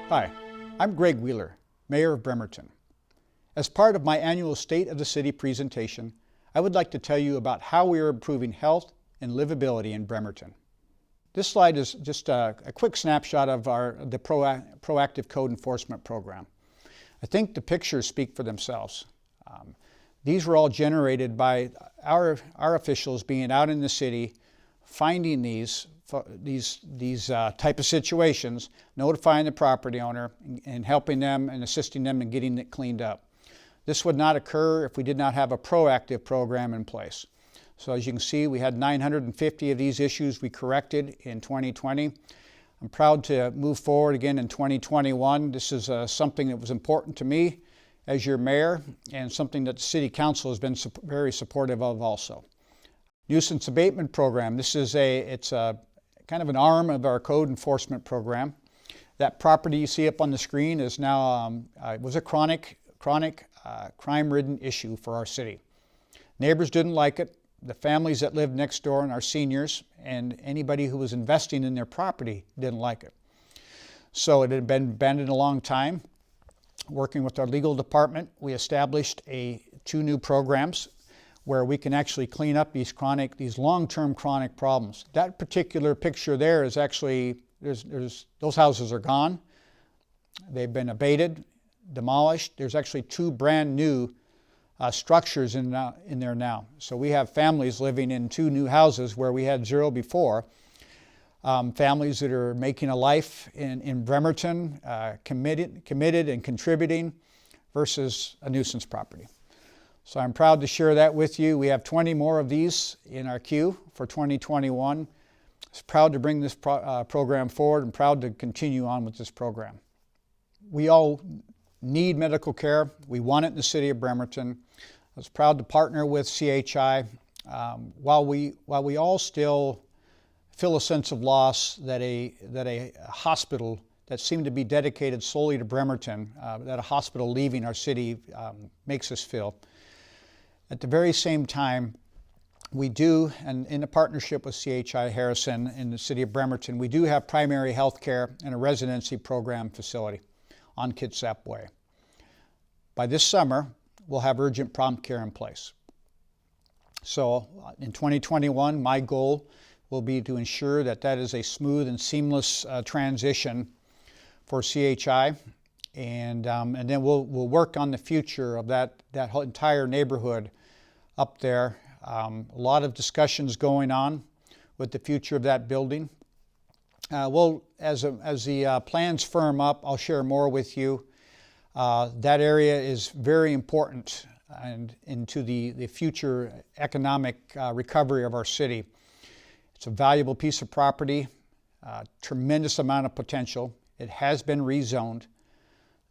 Hi, I'm Greg Wheeler, Mayor of Bremerton. As part of my annual State of the City presentation, I would like to tell you about how we are improving health and livability in Bremerton. This slide is just a quick snapshot of the proactive code enforcement program. I think the pictures speak for themselves. These were all generated by our officials being out in the city, finding these type of situations, notifying the property owner, and helping them and assisting them in getting it cleaned up. This would not occur if we did not have a proactive program in place. So as you can see, we had 950 of these issues we corrected in 2020. I'm proud to move forward again in 2021. This is something that was important to me as your mayor, and something that the City Council has been very supportive of also. Nuisance abatement program. This is it's a kind of an arm of our code enforcement program. That property you see up on the screen is now was a chronic crime-ridden issue for our city. Neighbors didn't like it. The families that lived next door and our seniors and anybody who was investing in their property didn't like it. So it had been abandoned a long time. Working with our legal department, we established two new programs where we can actually clean up these long-term chronic problems. That particular picture there is actually, those houses are gone. They've been abated, demolished. There's actually two brand new structures in there now. So we have families living in two new houses where we had zero before. Families that are making a life in Bremerton, committed and contributing versus a nuisance property. So I'm proud to share that with you. We have 20 more of these in our queue for 2021. I'm proud to bring this program forward and proud to continue on with this program. We all need medical care. We want it in the city of Bremerton. I was proud to partner with CHI. While we all still feel a sense of loss that a hospital that seemed to be dedicated solely to Bremerton, that a hospital leaving our city makes us feel. At the very same time, we do, and in a partnership with CHI Harrison in the city of Bremerton, we do have primary health care and a residency program facility on Kitsap Way. By this summer, we'll have urgent prompt care in place. So in 2021, my goal will be to ensure that is a smooth and seamless transition for CHI, and then we'll work on the future of that whole entire neighborhood up there. A lot of discussions going on with the future of that building. As the plans firm up, I'll share more with you. That area is very important and into the future economic recovery of our city. It's a valuable piece of property, tremendous amount of potential. It has been rezoned.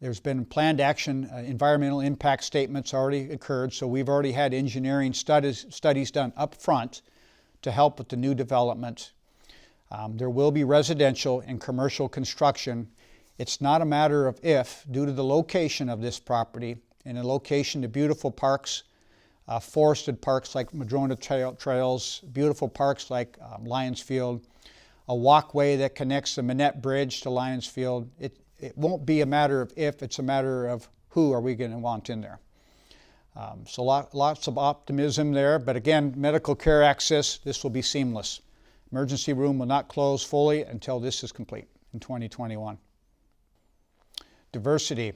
There's been planned action, environmental impact statements already occurred, so we've already had engineering studies done up front to help with the new development. There will be residential and commercial construction. It's not a matter of if, due to the location of this property and the location to beautiful parks, forested parks like Madrona Trails, beautiful parks like Lions Field, a walkway that connects the Manette Bridge to Lions Field. It won't be a matter of if, it's a matter of who are we going to want in there. So lots of optimism there, but again, medical care access, this will be seamless. Emergency room will not close fully until this is complete in 2021. Diversity.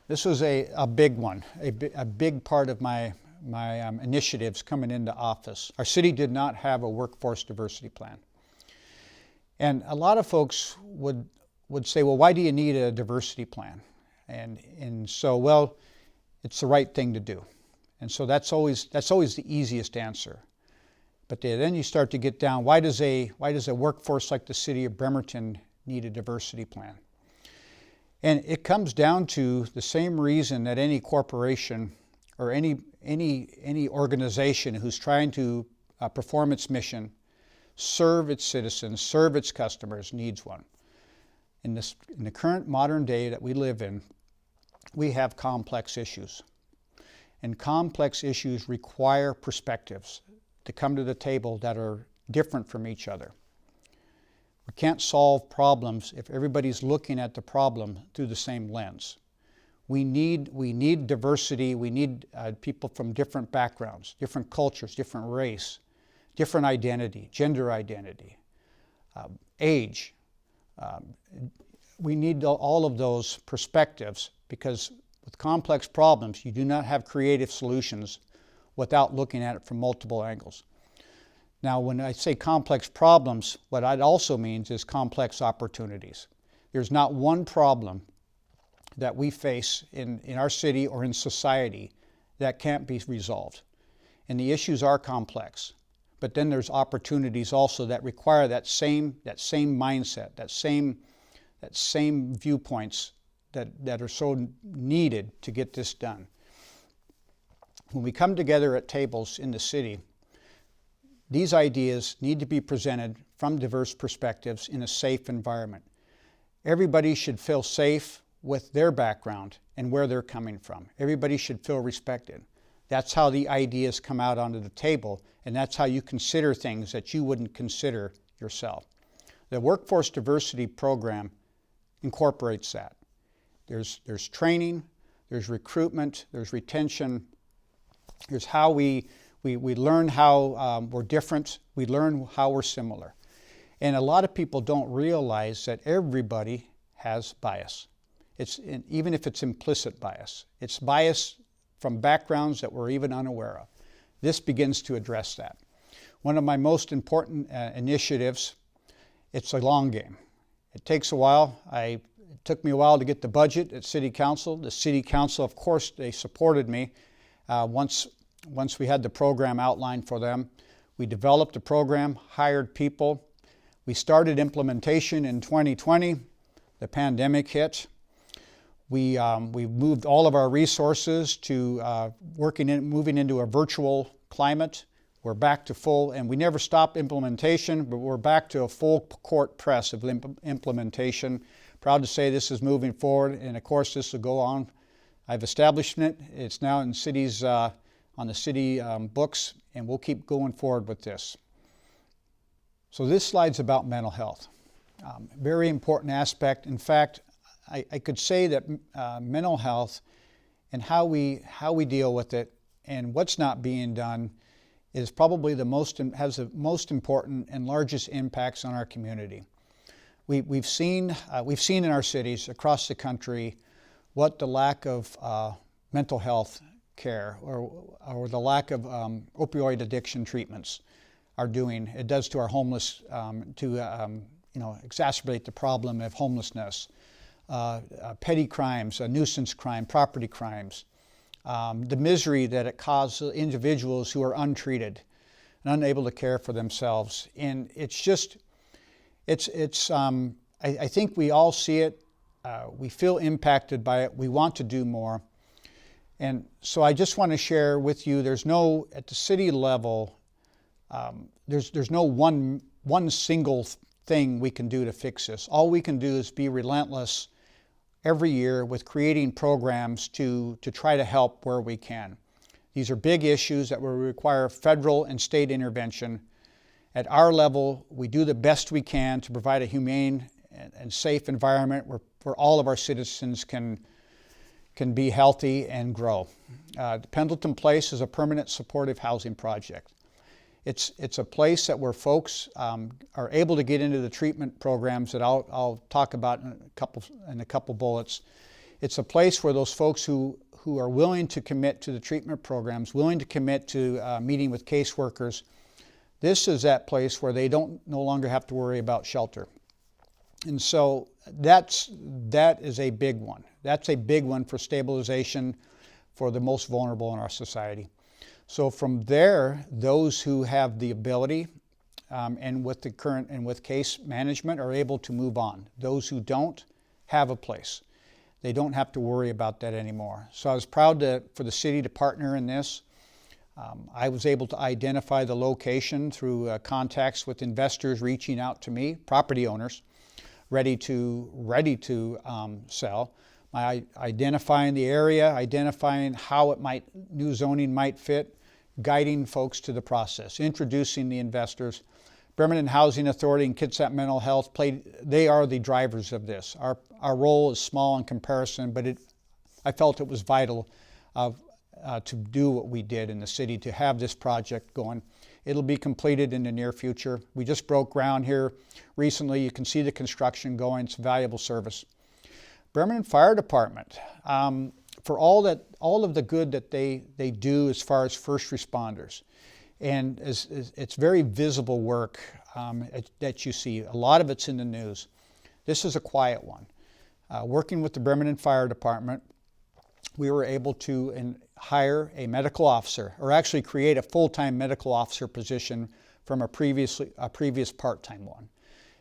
This was a big one, a big part of my initiatives coming into office. Our city did not have a workforce diversity plan. And a lot of folks would say, well, why do you need a diversity plan? And so, well, it's the right thing to do. And so that's always the easiest answer. But then you start to get down, why does a workforce like the city of Bremerton need a diversity plan? And it comes down to the same reason that any corporation or any organization who's trying to perform its mission, serve its citizens, serve its customers, needs one. In the current modern day that we live in, we have complex issues. And complex issues require perspectives to come to the table that are different from each other. We can't solve problems if everybody's looking at the problem through the same lens. We need diversity. We need people from different backgrounds, different cultures, different race, different identity, gender identity, age. We need all of those perspectives, because with complex problems, you do not have creative solutions without looking at it from multiple angles. Now, when I say complex problems, what it also means is complex opportunities. There's not one problem that we face in our city or in society that can't be resolved. And the issues are complex. But then there's opportunities also that require that same mindset, that same viewpoints that are so needed to get this done. When we come together at tables in the city, these ideas need to be presented from diverse perspectives in a safe environment. Everybody should feel safe with their background and where they're coming from. Everybody should feel respected. That's how the ideas come out onto the table, and that's how you consider things that you wouldn't consider yourself. The Workforce Diversity Program incorporates that. There's training, there's recruitment, there's retention, there's how we learn how we're different, we learn how we're similar. And a lot of people don't realize that everybody has bias. Even if it's implicit bias. It's bias from backgrounds that we're even unaware of. This begins to address that. One of my most important initiatives, it's a long game. It takes a while. It took me a while to get the budget at City Council. The City Council, of course, they supported me. Once we had the program outlined for them, we developed the program, hired people. We started implementation in 2020. The pandemic hit. We moved all of our resources to moving into a virtual climate. We're back to full, and we never stopped implementation, but we're back to a full court press of implementation. Proud to say this is moving forward, and of course this will go on. I've established it. It's now in cities, on the city books, and we'll keep going forward with this. So this slide's about mental health. Very important aspect. In fact, I could say that mental health and how we deal with it and what's not being done is probably has the most important and largest impacts on our community. We've seen in our cities across the country what the lack of mental health care or the lack of opioid addiction treatments are doing. It does to our homeless, to exacerbate the problem of homelessness. Petty crimes, nuisance crime, property crimes, the misery that it causes individuals who are untreated and unable to care for themselves. And it's just, I think we all see it. We feel impacted by it. We want to do more. And so I just want to share with you, at the city level, there's no one single thing we can do to fix this. All we can do is be relentless every year with creating programs to try to help where we can. These are big issues that will require federal and state intervention. At our level, we do the best we can to provide a humane and safe environment where all of our citizens can be healthy and grow. The Pendleton Place is a permanent supportive housing project. It's a place that where folks are able to get into the treatment programs that I'll talk about in a couple bullets. It's a place where those folks who are willing to commit to the treatment programs, willing to commit to meeting with caseworkers, this is that place where they no longer have to worry about shelter. And so that is a big one. That's a big one for stabilization for the most vulnerable in our society. So from there, those who have the ability and with case management are able to move on. Those who don't have a place. They don't have to worry about that anymore. So I was proud for the city to partner in this. I was able to identify the location through contacts with investors reaching out to me, property owners, ready to sell. Identifying the area, identifying how new zoning might fit, guiding folks to the process, introducing the investors, Bremerton Housing Authority and Kitsap Mental Health they are the drivers of this. Our role is small in comparison, but I felt it was vital to do what we did in the city, to have this project going. It'll be completed in the near future. We just broke ground here recently. You can see the construction going. It's a valuable service. Bremerton Fire Department, for all of the good that they do as far as first responders. And it's very visible work that you see. A lot of it's in the news. This is a quiet one. Working with the Bremerton Fire Department, we were able to hire a medical officer, or actually create a full-time medical officer position from a previous part-time one.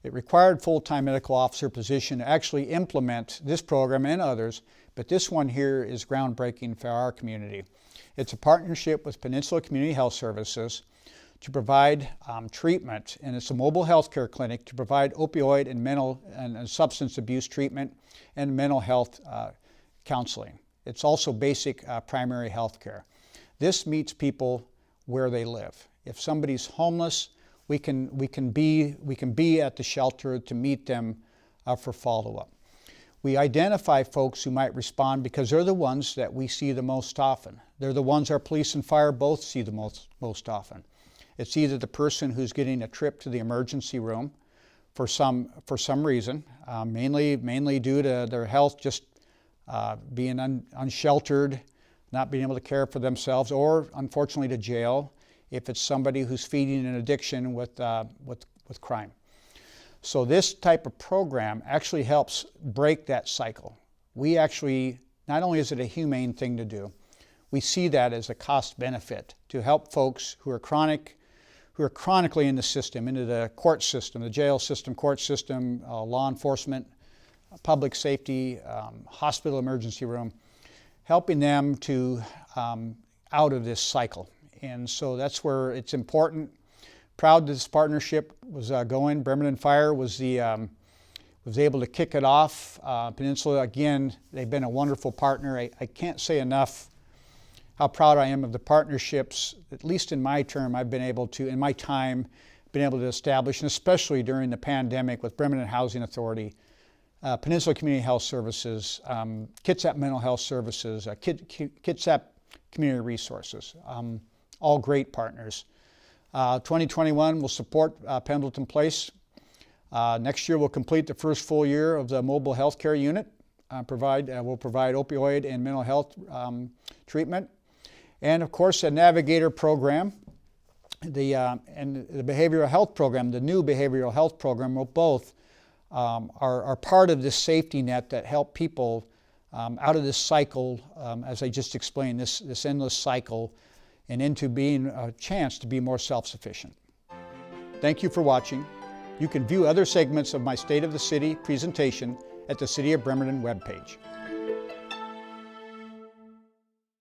It required full-time medical officer position to actually implement this program and others, but this one here is groundbreaking for our community. It's a partnership with Peninsula Community Health Services to provide treatment, and it's a mobile health care clinic to provide opioid and mental and substance abuse treatment and mental health counseling. It's also basic primary health care. This meets people where they live. If somebody's homeless, we can be at the shelter to meet them for follow-up. We identify folks who might respond because they're the ones that we see the most often. They're the ones our police and fire both see the most often. It's either the person who's getting a trip to the emergency room for some reason, mainly due to their health just being unsheltered, not being able to care for themselves, or unfortunately to jail if it's somebody who's feeding an addiction with crime. So this type of program actually helps break that cycle. We actually, not only is it a humane thing to do, we see that as a cost benefit to help folks who are chronically in the system, into the court system, the jail system, court system, law enforcement, public safety, hospital emergency room, helping them to out of this cycle. And so that's where it's important. Proud this partnership was going. Bremerton Fire was able to kick it off. Peninsula, again, they've been a wonderful partner. I can't say enough how proud I am of the partnerships, at least in my term, I've been able to, in my time, been able to establish, and especially during the pandemic with Bremerton Housing Authority, Peninsula Community Health Services, Kitsap Mental Health Services, Kitsap Community Resources, all great partners. 2021 will support Pendleton Place. Next year we'll complete the first full year of the mobile health care unit. We'll provide opioid and mental health treatment. And of course, a Navigator program, and the behavioral health program, the new behavioral health program, will both are part of this safety net that help people out of this cycle, as I just explained, this endless cycle, and into being a chance to be more self-sufficient. Thank you for watching. You can view other segments of my State of the City presentation at the City of Bremerton webpage.